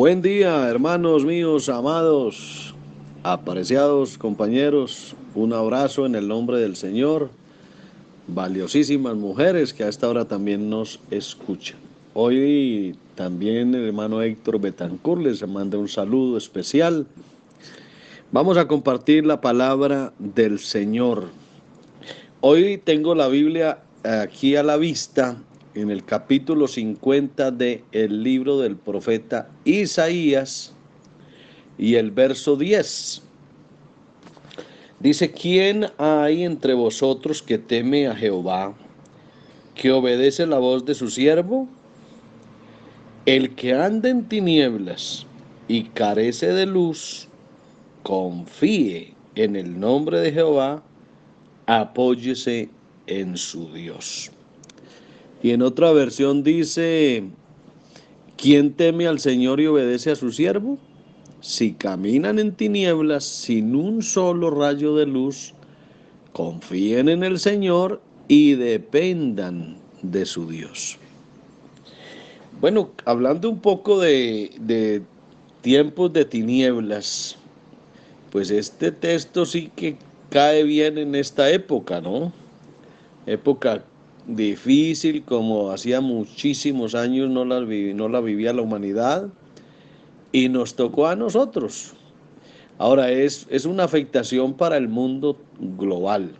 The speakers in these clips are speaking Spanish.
Buen día, hermanos míos, amados, apreciados compañeros. Un abrazo en el nombre del Señor. Valiosísimas mujeres que a esta hora también nos escuchan. Hoy también el hermano Héctor Betancourt les manda un saludo especial. Vamos a compartir la palabra del Señor. Hoy tengo la Biblia aquí a la vista en el capítulo 50 del libro del profeta Isaías. Y el verso 10 dice: ¿Quién hay entre vosotros que teme a Jehová, que obedece la voz de su siervo? El que anda en tinieblas y carece de luz, confíe en el nombre de Jehová, apóyese en su Dios. Y en otra versión dice: ¿quién teme al Señor y obedece a su siervo? Si caminan en tinieblas sin un solo rayo de luz, confíen en el Señor y dependan de su Dios. Bueno, hablando un poco de tiempos de tinieblas, pues este texto sí que cae bien en esta época, ¿no? Época difícil, como hacía muchísimos años no la vivía la humanidad, y nos tocó a nosotros. Ahora es una afectación para el mundo global.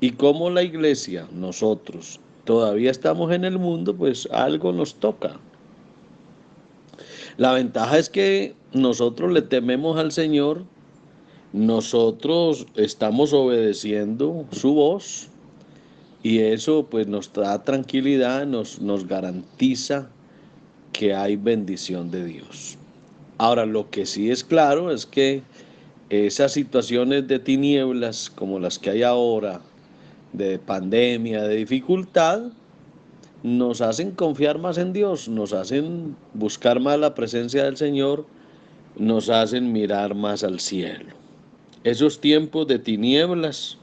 Y como la iglesia, nosotros, todavía estamos en el mundo, pues algo nos toca. La ventaja es que nosotros le tememos al Señor, nosotros estamos obedeciendo su voz y eso pues nos da tranquilidad, nos garantiza que hay bendición de Dios. Ahora, lo que sí es claro es que esas situaciones de tinieblas como las que hay ahora, de pandemia, de dificultad, nos hacen confiar más en Dios, nos hacen buscar más la presencia del Señor, nos hacen mirar más al cielo. Esos tiempos de tinieblas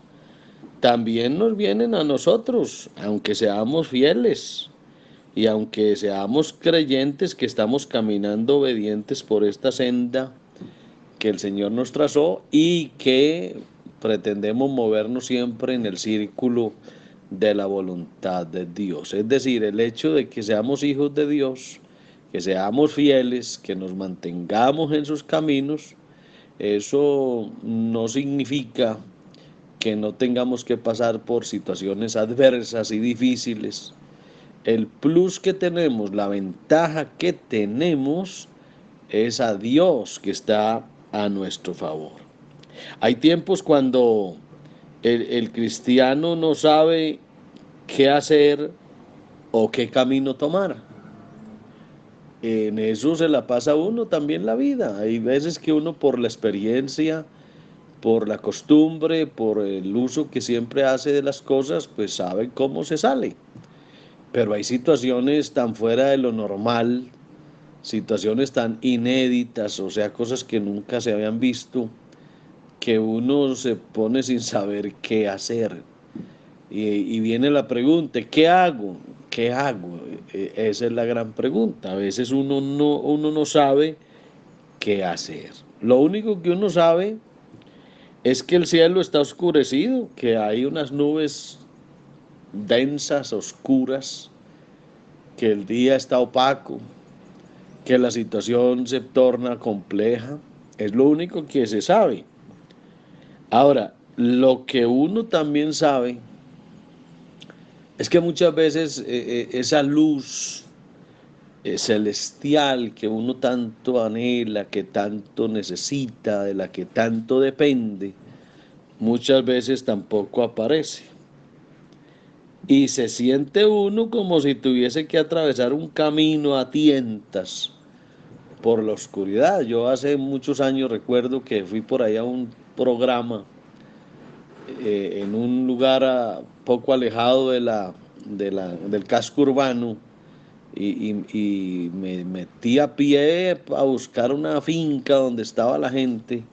también nos vienen a nosotros, aunque seamos fieles y aunque seamos creyentes que estamos caminando obedientes por esta senda que el Señor nos trazó y que pretendemos movernos siempre en el círculo de la voluntad de Dios. Es decir, el hecho de que seamos hijos de Dios, que seamos fieles, que nos mantengamos en sus caminos, eso no significa que no tengamos que pasar por situaciones adversas y difíciles. El plus que tenemos, la ventaja que tenemos, es a Dios que está a nuestro favor. Hay tiempos cuando el cristiano no sabe qué hacer o qué camino tomar. En eso se la pasa uno también la vida. Hay veces que uno por la experiencia, por la costumbre, por el uso que siempre hace de las cosas, pues sabe cómo se sale. Pero hay situaciones tan fuera de lo normal, situaciones tan inéditas, o sea, cosas que nunca se habían visto, que uno se pone sin saber qué hacer. Y viene la pregunta: ¿qué hago? ¿Qué hago? Esa es la gran pregunta. A veces uno no sabe qué hacer. Lo único que uno sabe es que el cielo está oscurecido, que hay unas nubes densas, oscuras, que el día está opaco, que la situación se torna compleja. Es lo único que se sabe. Ahora, lo que uno también sabe es que muchas veces esa luz celestial que uno tanto anhela, que tanto necesita, de la que tanto depende, muchas veces tampoco aparece. Y se siente uno como si tuviese que atravesar un camino a tientas por la oscuridad. Yo hace muchos años recuerdo que fui por ahí a un programa en un lugar poco alejado del casco urbano y me metí a pie a buscar una finca donde estaba la gente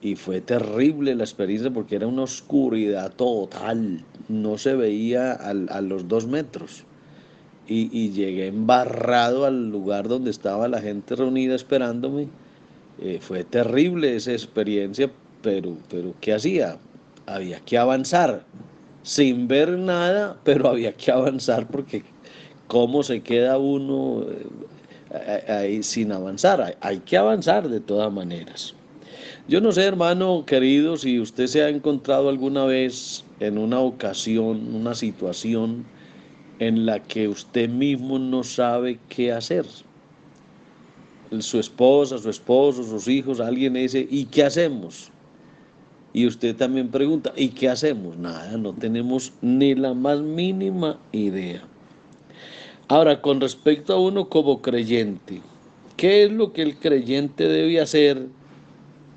y fue terrible la experiencia porque era una oscuridad total, no se veía a los 2 metros y llegué embarrado al lugar donde estaba la gente reunida esperándome. Fue terrible esa experiencia, pero ¿qué hacía? Había que avanzar, sin ver nada, pero había que avanzar porque cómo se queda uno ahí sin avanzar. Hay que avanzar de todas maneras. Yo no sé, hermano querido, si usted se ha encontrado alguna vez en una ocasión, una situación en la que usted mismo no sabe qué hacer. Su esposa, su esposo, sus hijos, alguien dice, ¿y qué hacemos? Y usted también pregunta, ¿y qué hacemos? Nada, no tenemos ni la más mínima idea. Ahora, con respecto a uno como creyente, ¿qué es lo que el creyente debe hacer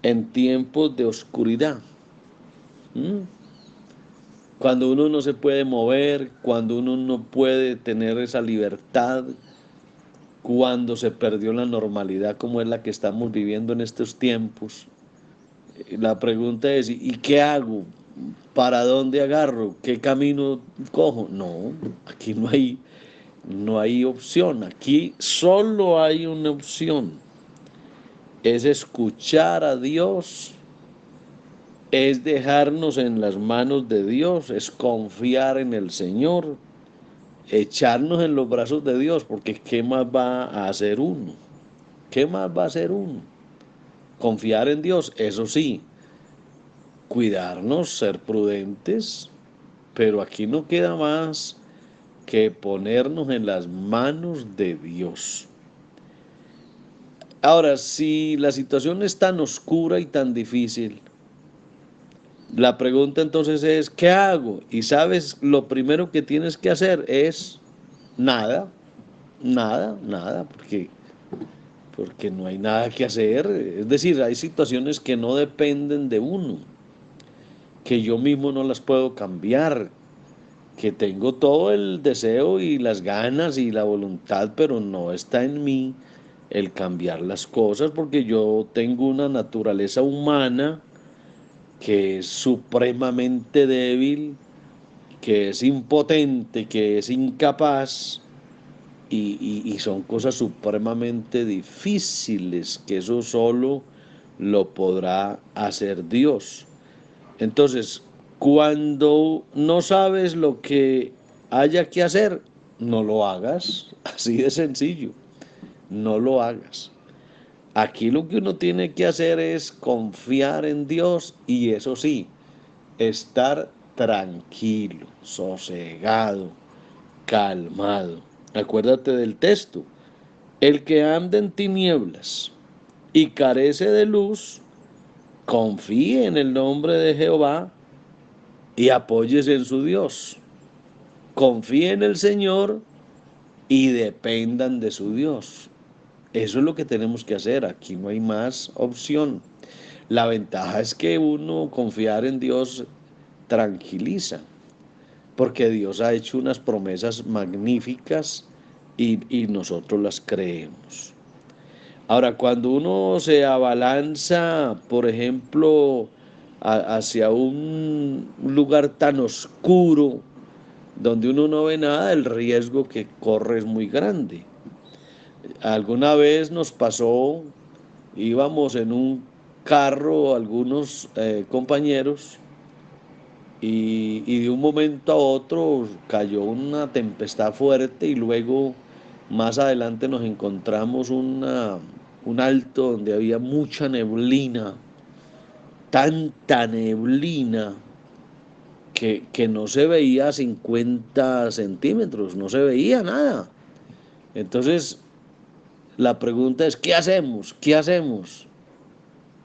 en tiempos de oscuridad? ¿Mm? Cuando uno no se puede mover, cuando uno no puede tener esa libertad, cuando se perdió la normalidad como es la que estamos viviendo en estos tiempos. La pregunta es, ¿y qué hago? ¿Para dónde agarro? ¿Qué camino cojo? No, aquí no hay opción, aquí solo hay una opción, es escuchar a Dios, es dejarnos en las manos de Dios, es confiar en el Señor, echarnos en los brazos de Dios, porque ¿qué más va a hacer uno? ¿Qué más va a hacer uno? Confiar en Dios, eso sí, cuidarnos, ser prudentes, pero aquí no queda más que ponernos en las manos de Dios. Ahora, si la situación es tan oscura y tan difícil, la pregunta entonces es, ¿qué hago? Y sabes, lo primero que tienes que hacer es nada, nada, porque no hay nada que hacer. Es decir, hay situaciones que no dependen de uno, que yo mismo no las puedo cambiar, que tengo todo el deseo y las ganas y la voluntad, pero no está en mí el cambiar las cosas, porque yo tengo una naturaleza humana que es supremamente débil, que es impotente, que es incapaz, y son cosas supremamente difíciles, que eso solo lo podrá hacer Dios. Entonces, cuando no sabes lo que haya que hacer, no lo hagas, así de sencillo, no lo hagas. Aquí lo que uno tiene que hacer es confiar en Dios y eso sí, estar tranquilo, sosegado, calmado. Acuérdate del texto. El que anda en tinieblas y carece de luz, confíe en el nombre de Jehová y apóyese en su Dios. Confíe en el Señor y dependan de su Dios. Eso es lo que tenemos que hacer. Aquí no hay más opción. La ventaja es que uno confiar en Dios tranquiliza, porque Dios ha hecho unas promesas magníficas y nosotros las creemos. Ahora, cuando uno se abalanza, por ejemplo, hacia un lugar tan oscuro, donde uno no ve nada, el riesgo que corre es muy grande. Alguna vez nos pasó, íbamos en un carro, algunos compañeros, y de un momento a otro cayó una tempestad fuerte y luego más adelante nos encontramos un alto donde había mucha neblina, tanta neblina que no se veía a 50 centímetros, no se veía nada. Entonces, la pregunta es, ¿qué hacemos? ¿Qué hacemos?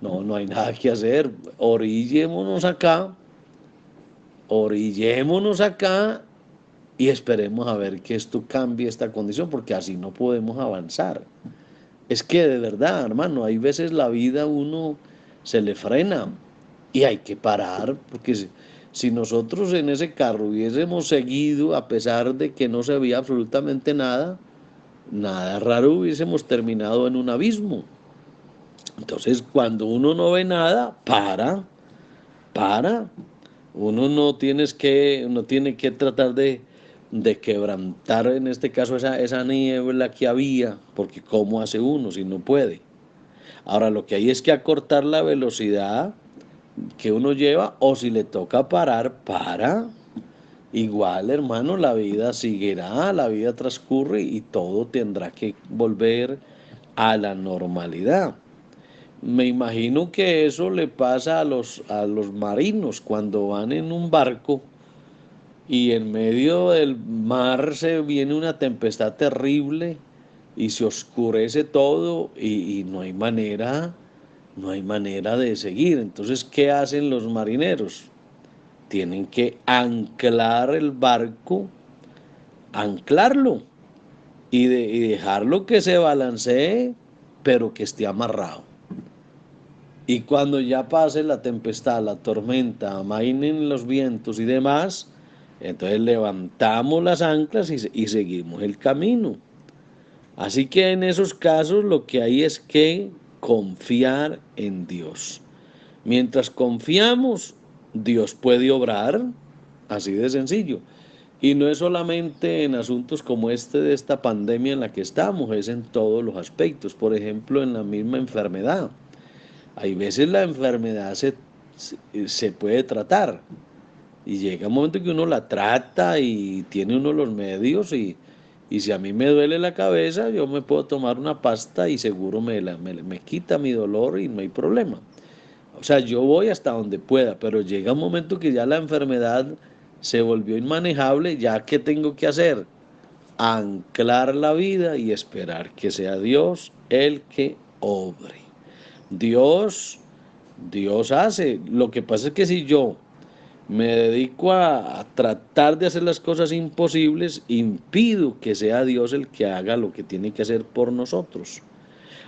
No, no hay nada que hacer. Orillémonos acá y esperemos a ver que esto cambie esta condición, porque así no podemos avanzar. Es que de verdad, hermano, hay veces la vida a uno se le frena y hay que parar, porque si nosotros en ese carro hubiésemos seguido, a pesar de que no se veía absolutamente nada, nada raro hubiésemos terminado en un abismo. Entonces, cuando uno no ve nada, para. Uno no tiene que tratar de de quebrantar en este caso esa niebla que había, porque ¿cómo hace uno si no puede? Ahora lo que hay es que acortar la velocidad que uno lleva, o si le toca parar, para. Igual, hermano, la vida seguirá, la vida transcurre y todo tendrá que volver a la normalidad. Me imagino que eso le pasa a los marinos cuando van en un barco y en medio del mar se viene una tempestad terrible y se oscurece todo y no hay manera de seguir. Entonces, ¿qué hacen los marineros? Tienen que anclar el barco, anclarlo y dejarlo que se balancee, pero que esté amarrado. Y cuando ya pase la tempestad, la tormenta, amainen los vientos y demás, entonces levantamos las anclas y seguimos el camino. Así que en esos casos lo que hay es que confiar en Dios. Mientras confiamos, Dios puede obrar, así de sencillo. Y no es solamente en asuntos como este de esta pandemia en la que estamos, es en todos los aspectos. Por ejemplo, en la misma enfermedad. Hay veces la enfermedad se puede tratar y llega un momento que uno la trata y tiene uno los medios y si a mí me duele la cabeza, yo me puedo tomar una pasta y seguro me quita mi dolor y no hay problema. O sea, yo voy hasta donde pueda, pero llega un momento que ya la enfermedad se volvió inmanejable, ya ¿qué tengo que hacer? Anclar la vida y esperar que sea Dios el que obre. Dios, Dios hace. Lo que pasa es que si yo me dedico a tratar de hacer las cosas imposibles, impido que sea Dios el que haga lo que tiene que hacer por nosotros.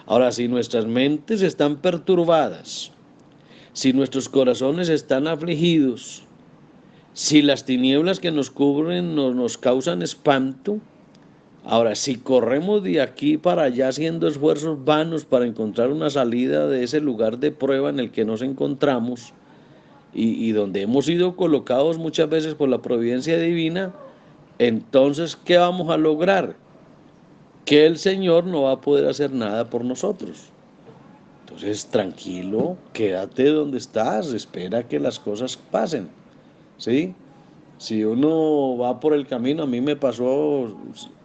Ahora, si nuestras mentes están perturbadas, si nuestros corazones están afligidos, si las tinieblas que nos cubren nos causan espanto, ahora si corremos de aquí para allá haciendo esfuerzos vanos para encontrar una salida de ese lugar de prueba en el que nos encontramos y donde hemos sido colocados muchas veces por la providencia divina, entonces ¿qué vamos a lograr? Que el Señor no va a poder hacer nada por nosotros. Entonces, tranquilo, quédate donde estás, espera que las cosas pasen, ¿sí? Si uno va por el camino, a mí me pasó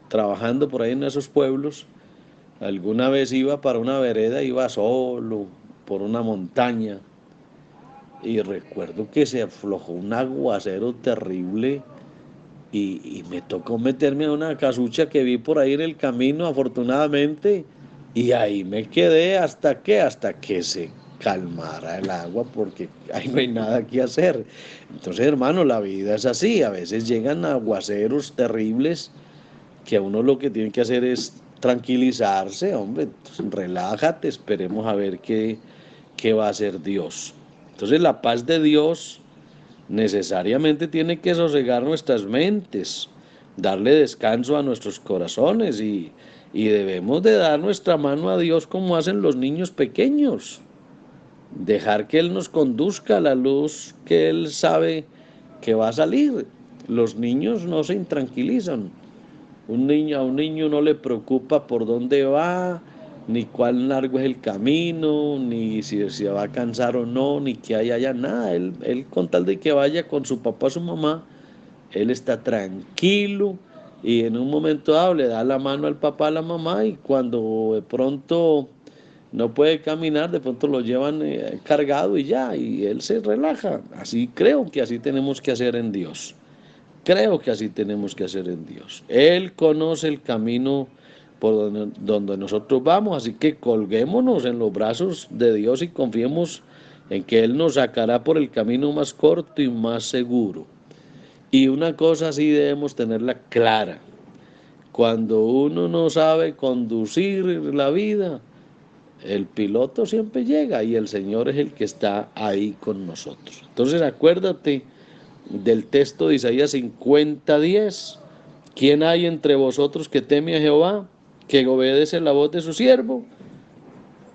trabajando por ahí en esos pueblos, alguna vez iba para una vereda, iba solo por una montaña y recuerdo que se aflojó un aguacero terrible y me tocó meterme a una casucha que vi por ahí en el camino, afortunadamente, y ahí me quedé hasta que se calmara el agua, porque ahí no hay nada que hacer. Entonces, hermano, la vida es así, a veces llegan aguaceros terribles que a uno lo que tiene que hacer es tranquilizarse, hombre, entonces, relájate, esperemos a ver qué va a hacer Dios. Entonces, la paz de Dios necesariamente tiene que sosegar nuestras mentes, darle descanso a nuestros corazones y debemos de dar nuestra mano a Dios como hacen los niños pequeños, dejar que Él nos conduzca a la luz que Él sabe que va a salir. Los niños no se intranquilizan. A un niño no le preocupa por dónde va, ni cuán largo es el camino, ni si se va a cansar o no, ni que haya allá, nada. Él con tal de que vaya con su papá o su mamá, él está tranquilo y en un momento dado le da la mano al papá, a la mamá y cuando de pronto no puede caminar, de pronto lo llevan cargado y ya, y él se relaja. Así creo que así tenemos que hacer en Dios. Creo que así tenemos que hacer en Dios. Él conoce el camino por donde nosotros vamos, así que colguémonos en los brazos de Dios y confiemos en que Él nos sacará por el camino más corto y más seguro. Y una cosa sí debemos tenerla clara. Cuando uno no sabe conducir la vida, el piloto siempre llega y el Señor es el que está ahí con nosotros. Entonces acuérdate del texto de Isaías 50:10. ¿Quién hay entre vosotros que teme a Jehová, que obedece la voz de su siervo?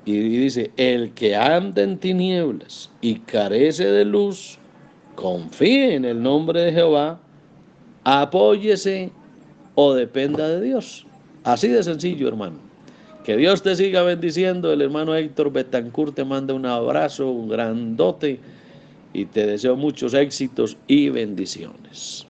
Y dice, el que anda en tinieblas y carece de luz, confíe en el nombre de Jehová apóyese o dependa de Dios. Así de sencillo, hermano. Que Dios te siga bendiciendo. El hermano Héctor Betancourt te manda un abrazo grandote y te deseo muchos éxitos y bendiciones.